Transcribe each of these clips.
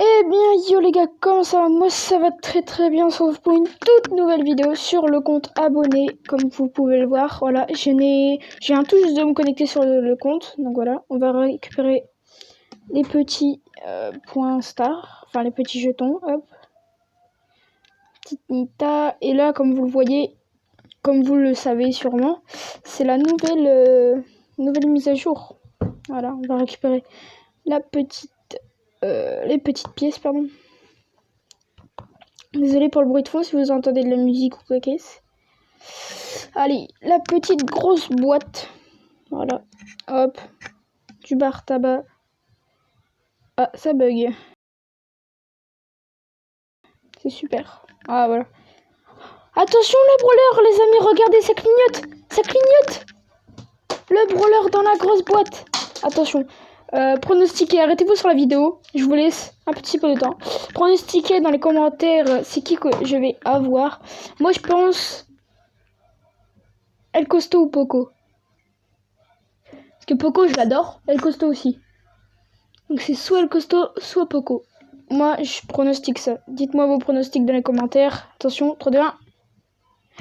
Eh bien yo les gars, comment ça va? Moi ça va très très bien, on se retrouve pour une toute nouvelle vidéo sur le compte abonné, comme vous pouvez le voir. Voilà, je viens tout juste de me connecter sur le compte, donc voilà, on va récupérer les petits points star, enfin les petits jetons, hop. Petite Nita, et là comme vous le voyez, comme vous le savez sûrement, c'est la nouvelle mise à jour. Voilà, on va récupérer la petite, les petites pièces, pardon. Désolé pour le bruit de fond si vous entendez de la musique ou quoi qu'est-ce. Allez, la petite grosse boîte. Voilà. Hop. Du bar tabac. Ah, ça bug. C'est super. Ah, voilà. Attention le brawler, les amis, regardez, ça clignote. Ça clignote. Le brawler dans la grosse boîte. Attention. Pronostiquez, arrêtez-vous sur la vidéo. Je vous laisse un petit peu de temps. Pronostiquez dans les commentaires c'est qui que je vais avoir. Moi, je pense El Costo ou Poco. Parce que Poco, je l'adore. El Costo aussi. Donc c'est soit El Costo, soit Poco. Moi, je pronostique ça. Dites-moi vos pronostics dans les commentaires. Attention, 3, 2, 1.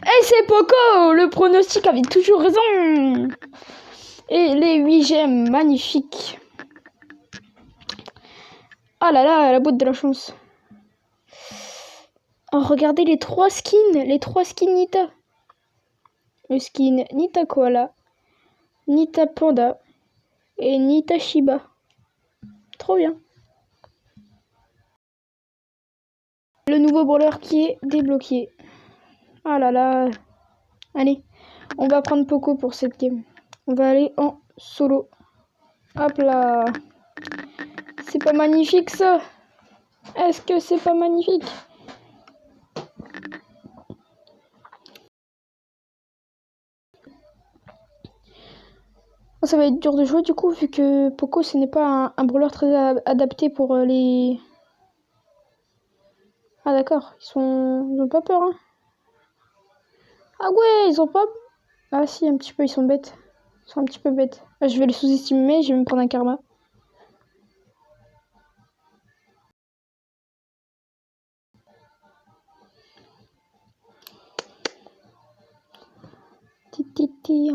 Et c'est Poco! Le pronostic avait toujours raison. Et les 8 gemmes, magnifiques. Ah là là, la boîte de la chance. Oh, regardez les 3 skins. Les 3 skins Nita. Le skin Nita Koala, Nita Panda et Nita Shiba. Trop bien. Le nouveau brawler qui est débloqué. Ah là là. Allez, on va prendre Poco pour cette game. On va aller en solo. Hop là. C'est pas magnifique ça? Est-ce que c'est pas magnifique? Ça va être dur de jouer du coup, vu que Poco ce n'est pas un brawler très adapté pour les... Ah d'accord, ils ont pas peur hein. Ah ouais, ils ont pas... Ah si, un petit peu, ils sont bêtes. Ils sont un petit peu bêtes. Ah, je vais les sous-estimer, je vais me prendre un karma. Titi.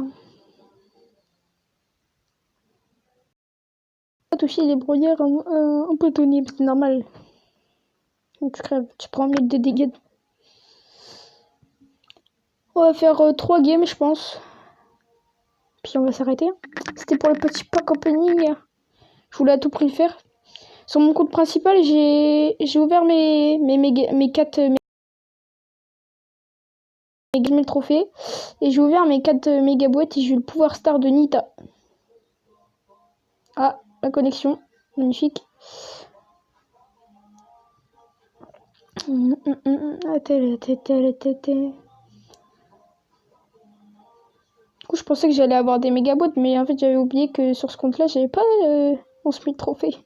Pas toucher les bruyères un peu tonnées, c'est normal. Donc tu crèves, tu prends 1000 de dégâts. On va faire 3 games, je pense. Puis on va s'arrêter. C'était pour le petit pack opening. Je voulais à tout prix le faire. Sur mon compte principal, j'ai ouvert mes 4 mes trophées. Et j'ai ouvert mes 4 méga boîtes et j'ai eu le pouvoir star de Nita. Ah, la connexion. Magnifique. Du coup, je pensais que j'allais avoir des méga boîtes, mais en fait, j'avais oublié que sur ce compte-là, j'avais pas 11 000 trophées.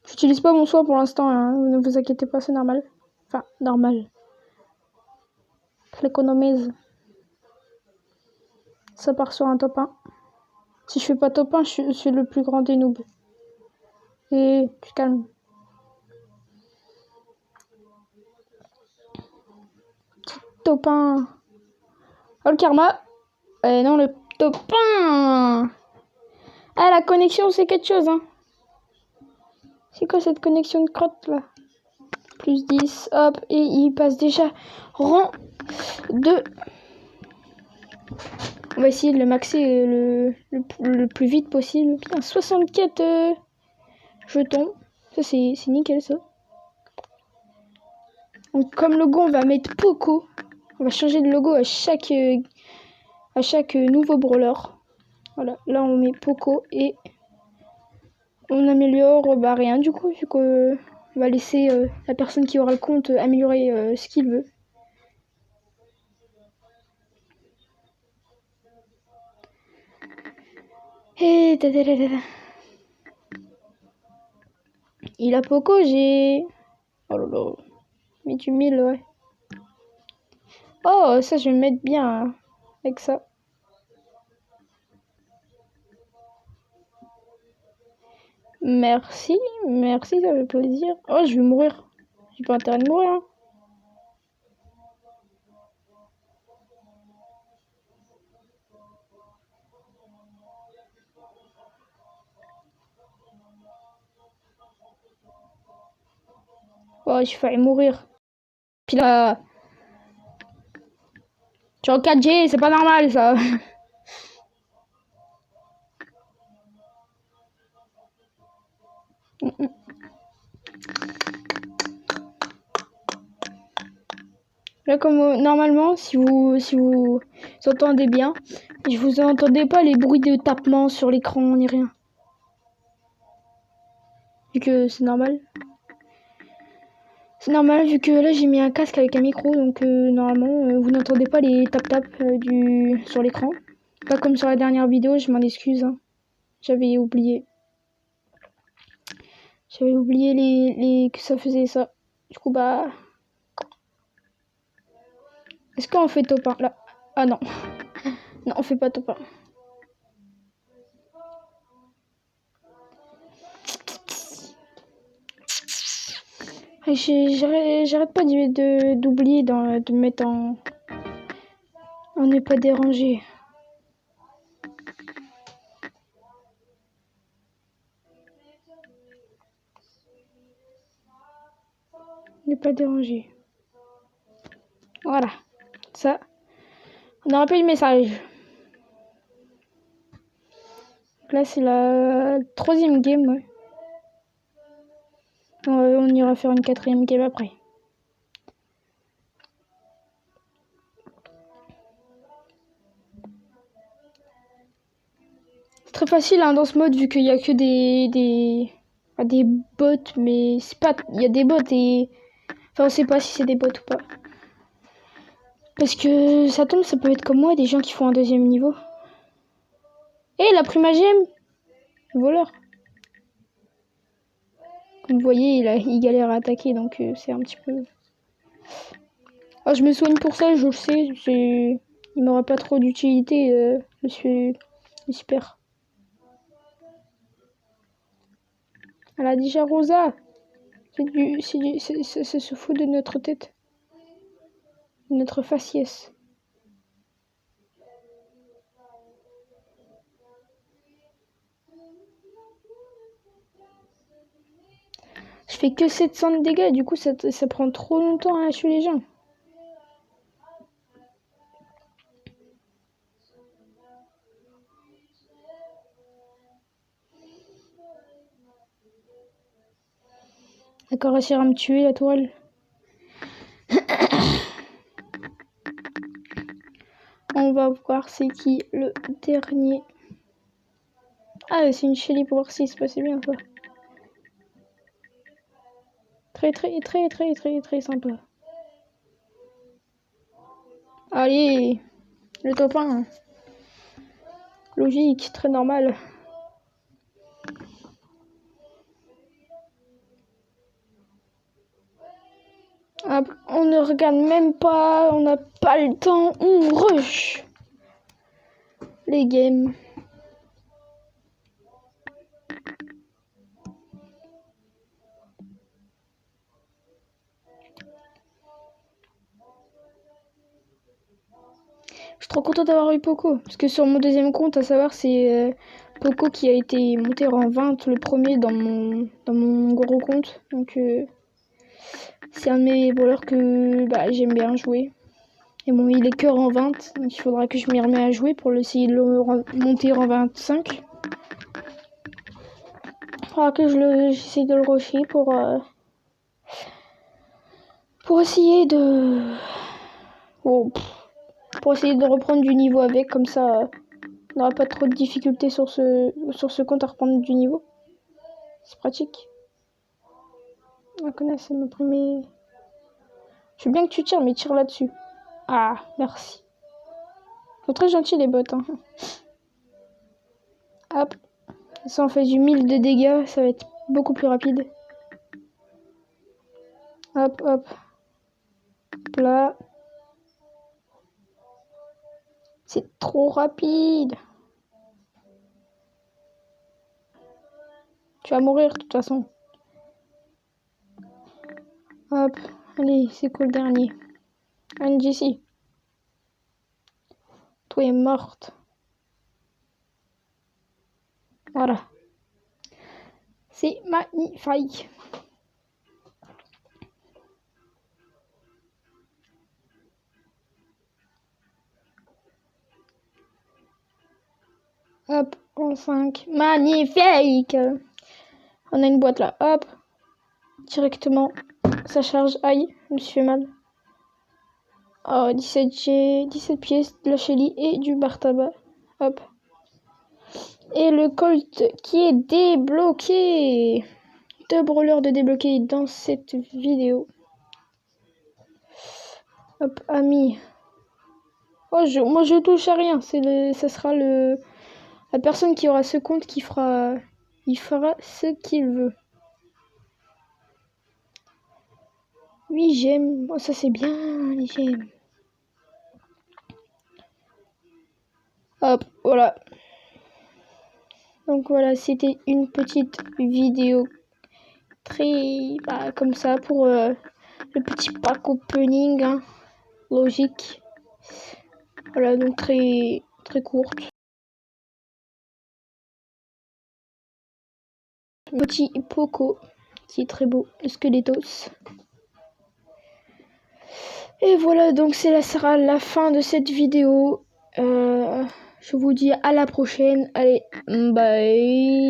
J'utilise pas mon soin pour l'instant, hein. Ne vous inquiétez pas, c'est normal. Enfin, normal. Je l'économise. Ça part sur un top 1. Si je fais pas top 1, je suis le plus grand des noobs. Et tu te calmes. Petit top 1. Oh, le karma. Non, le top 1. Ah, la connexion, c'est quelque chose, hein. C'est quoi cette connexion de crotte, là? Plus 10, hop, et il passe déjà rang 2. On va essayer de le maxer le plus vite possible. Putain, 64 jetons. Ça, c'est nickel, ça. Donc, comme logo, on va mettre Poco. On va changer de logo à chaque nouveau brawler. Voilà, là, on met Poco et on améliore rien du coup, vu qu'on va laisser la personne qui aura le compte améliorer ce qu'il veut. Et il a Poco, j'ai... Oh là là. Mais du 1000, ouais. Oh, ça, je vais me mettre bien hein, avec ça. Merci, merci, ça fait plaisir. Oh, je vais mourir. J'ai pas intérêt de mourir, hein. Oh, j'ai failli mourir. Puis là... Je suis en 4G, c'est pas normal, ça. Là, comme normalement, si vous entendez bien, je vous entendez pas les bruits de tapement sur l'écran ni rien. Vu que c'est normal. C'est normal vu que là j'ai mis un casque avec un micro, donc normalement vous n'entendez pas les tap-tap sur l'écran. Pas comme sur la dernière vidéo, je m'en excuse. Hein. J'avais oublié. J'avais oublié que ça faisait ça. Du coup bah... Est-ce qu'on fait top 1 là? Ah non. Non, on fait pas top 1. J'arrête pas d'oublier de me mettre en... On n'est pas dérangé. On n'est pas dérangé. Voilà. Ça. On aura plus le message. Là, c'est la 3e game, ouais. On ira faire une 4e game après. C'est très facile hein, dans ce mode vu qu'il y a que des bots, mais c'est pas... Il y a des bots et... Enfin, on sait pas si c'est des bots ou pas. Parce que ça tombe, ça peut être comme moi, des gens qui font un 2e niveau. Et il a pris ma gemme. Le voleur. Comme vous voyez, il galère à attaquer, donc c'est un petit peu... Oh, je me soigne pour ça, je le sais. Il m'aura pas trop d'utilité, monsieur... Super. Elle a déjà Rosa. Ça se fout de notre tête. De notre faciès. Je fais que 700 de dégâts, du coup ça prend trop longtemps à tuer les gens. D'accord, réussir à me tuer la tourelle. On va voir c'est qui le dernier. Ah, c'est une Shelly Power 6, c'est bien ça. Très sympa. Allez, le top 1. Logique, très normal. Hop, on ne regarde même pas, on n'a pas le temps, on rush les games. Je suis trop contente d'avoir eu Poco, parce que sur mon 2e compte, à savoir, c'est Poco qui a été monté en 20 le premier dans mon gros compte. Donc c'est un de mes voleurs que j'aime bien jouer. Et bon, il est que en 20, donc il faudra que je m'y remette à jouer pour essayer de le monter en 25. Il faudra que j'essaye de le rusher pour essayer de... Oh, pour essayer de reprendre du niveau avec, comme ça on n'aura pas trop de difficultés sur ce compte à reprendre du niveau. C'est pratique. Ah, connasse, ça m'a pris mes... Je veux bien que tu tires, mais tire là-dessus. Ah, merci. Ils sont très gentils les bots. Hein. Hop. Ça en fait du 1000 de dégâts, ça va être beaucoup plus rapide. Hop, hop. Là. C'est trop rapide. Tu vas mourir de toute façon. Hop, allez, c'est quoi le dernier? Anne Jessie. Toi est morte. Voilà. C'est magnifique. Hop, en 5. Magnifique. On a une boîte là. Hop. Directement. Ça charge. Aïe, je me suis fait mal. Oh, 17 pièces de la Shelly et du bar tabac. Hop. Et le Colt qui est débloqué. 2 brawlers de débloquer dans cette vidéo. Hop, ami. Oh, moi je touche à rien. Ça sera la personne qui aura ce compte qui fera. Il fera ce qu'il veut. Oui, j'aime. Oh, ça c'est bien, les j'aime. Hop, voilà. Donc voilà, c'était une petite vidéo très comme ça pour le petit pack opening, hein, logique. Voilà, donc très très courte. Petit Poco qui est très beau, le Squeletos. Et voilà, donc ça sera la fin de cette vidéo. Je vous dis à la prochaine. Allez, bye.